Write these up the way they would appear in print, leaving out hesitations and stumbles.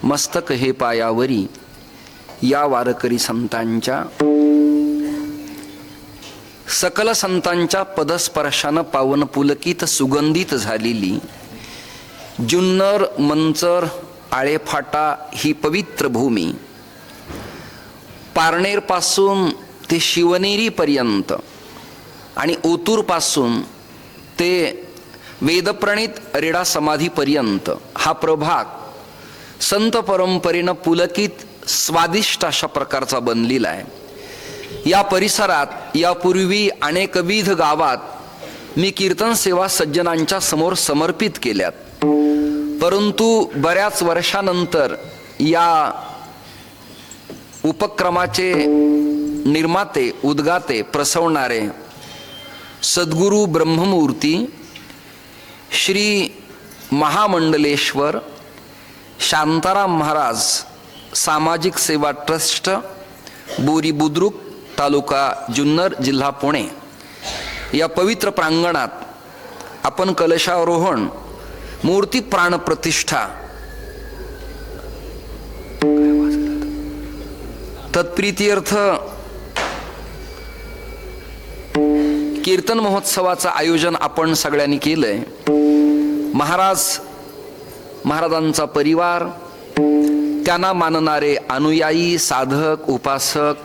मस्तक हे पायावरी या वारकरी संतांच्या सकल संतांच्या पदस्पर्शानं पावन पुलकित सुगंधित झालेली जुन्नर मंचर आळेफाटा ही पवित्र भूमी पारनेर पासून ते शिवनेरी पर्यंत आणि ओतूर पासून ते वेदप्रणित रेडा समाधी पर्यंत हा प्रभाग संत परंपरेनं पुलकित स्वादिष्ट अशा प्रकारचा बनलेला आहे. या परिसरात यापूर्वी अनेकविध गावात मी कीर्तन सेवा सज्जनांच्या समोर समर्पित केल्यात, परंतु बऱ्याच वर्षानंतर या उपक्रमाचे निर्माते उद्गाते प्रसवणारे सद्गुरू ब्रह्ममूर्ती श्री महामंडलेश्वर शांताराम महाराज सामाजिक सेवा ट्रस्ट बोरी बुद्रुक तालुका जुन्नर जिल्हा पुणे या पवित्र प्रांगणात आपण कलशारोहण मूर्ती प्राणप्रतिष्ठा तत्प्रीत्यर्थ कीर्तन महोत्सवाचं आयोजन आपण सगळ्यांनी केलंय. महाराजांचा परिवार, त्यांना मानणारे अनुयायी, साधक, उपासक,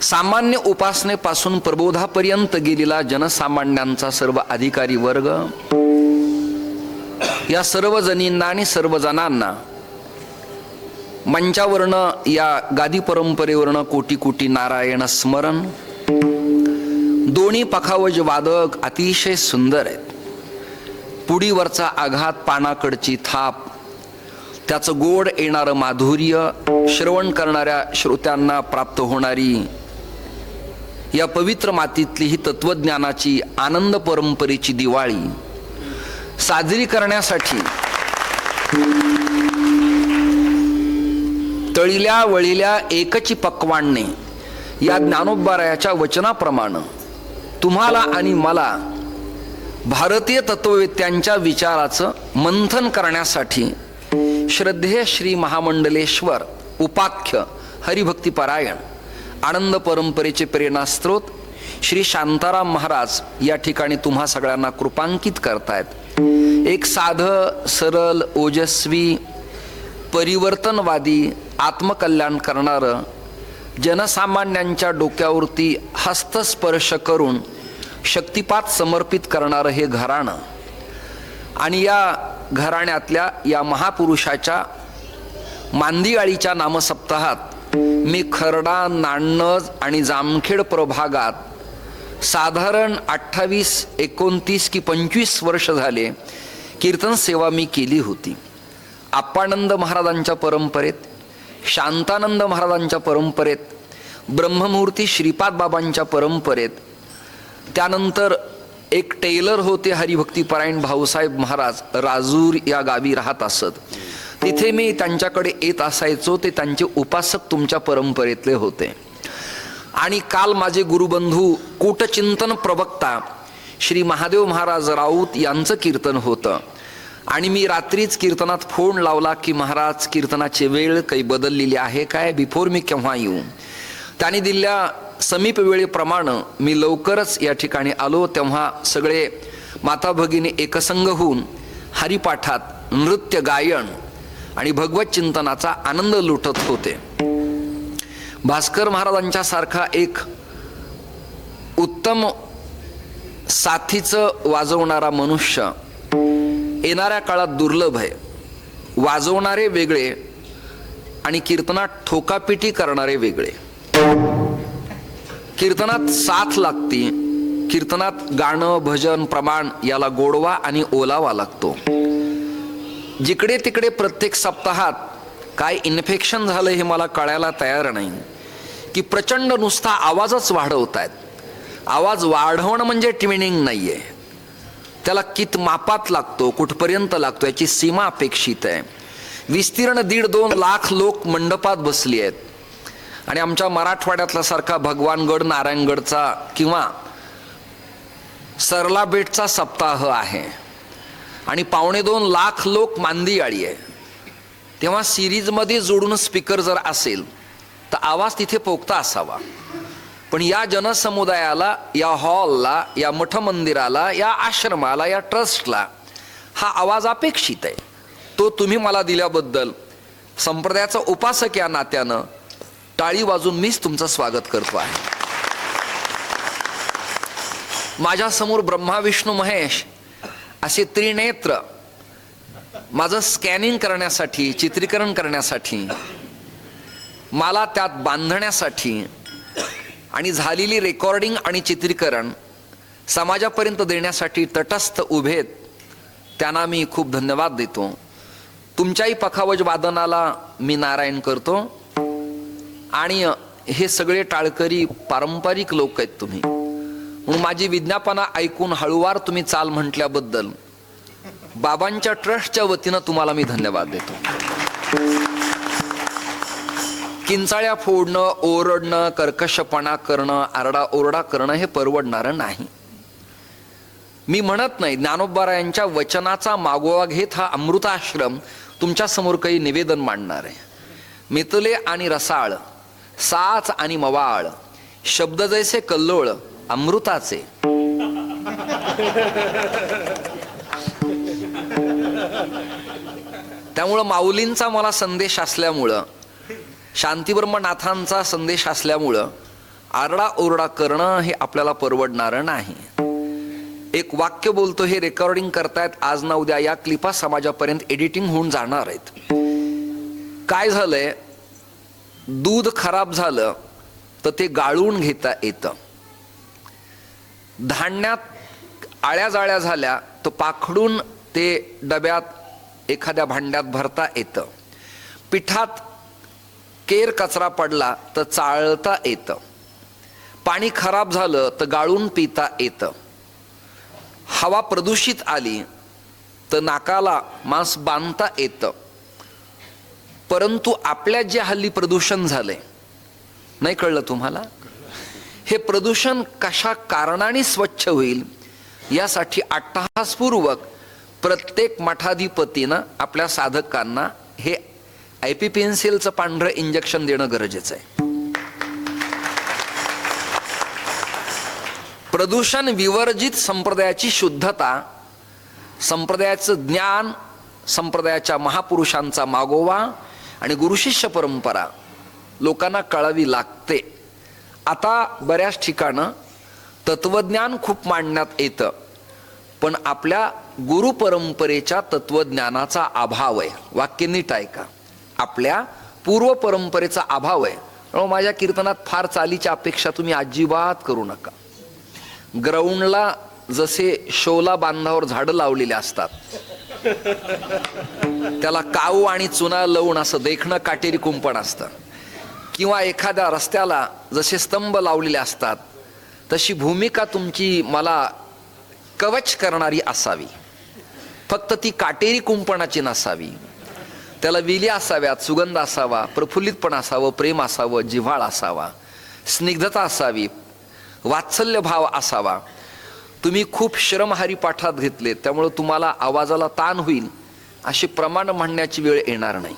सामान्य उपासनेपासून प्रबोधापर्यंत गेलेला जनसामान्यांचा सर्व अधिकारी वर्ग, या सर्व जणींना आणि सर्वजणांना मंचावरनं या गादी परंपरेवरनं कोटी कोटी नारायण स्मरण. दोन्ही पखावज वादक अतिशय सुंदर आहेत. पुडीवरचा आघात, पानाकडची थाप, त्याचं गोड येणारं माधुर्य, श्रवण करणाऱ्या श्रोत्यांना प्राप्त होणारी या पवित्र मातीतली ही तत्वज्ञानाची आनंद परंपरेची दिवाळी साजरी करण्यासाठी तळील्या वळील्या एकची पक्वाणने या ज्ञानोबारायाच्या वचनाप्रमाणे तुम्हाला आणि मला भारतीय तत्ववेत्यांच्या विचाराचं मंथन करण्यासाठी श्रद्धेय श्री महामंडलेश्वर उपाख्य हरिभक्तीपरायण आनंद परंपरेचे प्रेरणास्त्रोत श्री शांताराम महाराज या ठिकाणी तुम्हा सगळ्यांना कृपांकित करतायत. एक साधं सरल ओजस्वी परिवर्तनवादी आत्मकल्याण करणारं जनसामान्यांच्या डोक्यावरती हस्तस्पर्श करून शक्तिपात समर्पित करणारं हे घराणं आणि या घराण्यातल्या या महापुरुषाच्या मांदियाळीच्या नामसप्ताहात मी खर्डा, नान्नज आणि जामखेड प्रभागात साधारण 28, 29 की 25 वर्ष झाले कीर्तन सेवा मी केली होती. आप्पानंद महाराजांच्या परंपरेत, शांतानंद महाराजांच्या परंपरेत, ब्रह्ममूर्ती श्रीपाद बाबांच्या परंपरेत, त्यानंतर एक टेलर होते हरिभक्तीपरायण भाऊसाहेब महाराज, राजूर या गावी राहत असत. तिथे मी त्यांच्याकडे येत असायचो. ते त्यांचे उपासक तुमच्या परंपरेतले होते. आणि काल माझे गुरुबंधू कूटचिंतन प्रवक्ता श्री महादेव महाराज राऊत यांचं कीर्तन होतं आणि मी रात्रीच कीर्तनात फोन लावला की महाराज कीर्तनाची वेळ काही बदललेली आहे काय, बिफोर मी केव्हा येऊ. त्यांनी दिलेल्या समीप वेळेप्रमाणे मी लवकरच या ठिकाणी आलो. तेव्हा सगळे माता भगिनी एकसंग होऊन हरिपाठात नृत्य गायन आणि भगवत चिंतनाचा आनंद लुटत होते. भास्कर महाराजांच्या सारखा एक उत्तम साथीचं वाजवणारा मनुष्य येणाऱ्या काळात दुर्लभ आहे. वाजवणारे वेगळे आणि कीर्तनात ठोकापिटी करणारे वेगळे. कीर्तनात साथ लागती. कीर्तनात गाणं, भजन, प्रमाण याला गोडवा आणि ओलावा लागतो. जिकडे तिकडे प्रत्येक सप्ताहात काय इन्फेक्शन झालं हे मला कळायला तयार नाही की प्रचंड नुसता आवाजच वाढवतायत. आवाज वाढवणं म्हणजे ट्विनिंग नाहीये. त्याला कित मापात लागतो, कुठपर्यंत लागतो याची सीमा अपेक्षित आहे. विस्तीर्ण 1.5-2 लाख लोक मंडपात बसली आहेत आणि आमच्या मराठवाड्यातला सारखा भगवानगड, नारायणगडचा किंवा सरला बेटचा सप्ताह आहे आणि 1.25-2 लाख लोक मांदियाळी आहे. तेव्हा सिरीजमध्ये जोडून स्पीकर जर असेल तर आवाज तिथे पोखता असावा. पण या जनसमुदायाला, या हॉलला, या मठ मंदिराला, या आश्रमाला, या ट्रस्टला हा आवाज अपेक्षित आहे. तो तुम्ही मला दिल्याबद्दल संप्रदायाचा उपासक या नात्यानं टाळी वाजून मीच तुमचं स्वागत करतो आहे. माझ्यासमोर ब्रह्मा विष्णू महेश असे त्रिनेत्र माझं स्कॅनिंग करण्यासाठी, चित्रीकरण करण्यासाठी, मला त्यात बांधण्यासाठी आणि झालेली रेकॉर्डिंग आणि चित्रीकरण समाजापर्यंत देण्यासाठी तटस्थ उभेत. त्यांना मी खूप धन्यवाद देतो. तुमच्याही पखावज वादनाला मी नारायण करतो. आणि हे सगळे टाळकरी पारंपरिक लोक आहेत तुम्ही, म्हणून माझी विज्ञापना ऐकून हळूवार तुम्ही चाल म्हटल्याबद्दल बाबांच्या ट्रस्टच्या वतीनं तुम्हाला मी धन्यवाद देतो. किंचाळ्या फोडणं, ओरडणं, कर्कशपणा करणं, आरडाओरडा करणं हे परवडणारं नाही. मी म्हणत नाही, ज्ञानोबारायांच्या वचनाचा मागोवा घेत हा अमृताश्रम तुमच्या समोर काही निवेदन मांडणार आहे. मितले आणि रसाळ, साच आणि मवाळ, शब्द जैसे कल्लोळ अमृताचे. त्यामुळं माऊलींचा मला संदेश असल्यामुळं, शांतीब्रह्मनाथांचा संदेश असल्यामुळं आरडा ओरडा करणं हे आपल्याला परवडणारं नाही. एक वाक्य बोलतो, हे रेकॉर्डिंग करतायत, आज ना उद्या या क्लिपा समाजापर्यंत एडिटिंग होऊन जाणार आहेत. काय झालंय, दूध खराब झालं तर ते गाळून घेता येतं. धान्यात आळ्या जाळ्या झाल्या तर पाखडून ते डब्यात एखाद्या भांड्यात भरता येतं. पिठात केर कचरा पडला तर चाळता येतं. पाणी खराब झालं तर गाळून पिता येतं. हवा प्रदूषित आली तर नाकाला मांस बांधता येतं. परंतु आपल्या जे हल्ली प्रदूषण झालंय, नाही कळलं तुम्हाला, हे प्रदूषण कशा कारणाने स्वच्छ होईल यासाठी अट्टहासपूर्वक प्रत्येक मठाधिपतीनं आपल्या साधकांना हे एपिपेन्सिलचं पांढरं इंजेक्शन देणं गरजेचं आहे. प्रदूषण विवर्जित संप्रदायाची शुद्धता, संप्रदायाचं ज्ञान, संप्रदायाच्या महापुरुषांचा मागोवा आणि गुरुशिष्य परंपरा लोकांना कळावी लागते. आता बऱ्याच ठिकाणं तत्वज्ञान खूप मांडण्यात येतं, पण आपल्या गुरु परंपरेच्या तत्वज्ञानाचा अभाव आहे. वाक्य नीट ऐका, आपल्या पूर्व परंपरेचा अभाव आहे. माझ्या कीर्तनात फार चालीच्या अपेक्षा तुम्ही अजिबात करू नका. ग्राउंडला जसे शोला बांधावर झाडं लावलेले असतात, त्याला काऊ आणि चुना लावून असं देखणं काटेरी कुंपण असतं, किंवा एखाद्या रस्त्याला जसे स्तंभ लावलेले असतात, तशी भूमिका तुमची मला कवच करणारी असावी. फक्त ती काटेरी कुंपणाची नसावी. त्याला विली असाव्यात, सुगंध असावा, प्रफुल्लितपण असावं, प्रेम असावं, जिव्हाळ असावा, स्निग्धता असावी, वात्सल्य भाव असावा. तुम्ही खूप श्रम हरिपाठात घेतले, त्यामुळे तुम्हाला आवाजाला ताण होईल असे प्रमाण म्हणण्याची वेळ येणार नाही.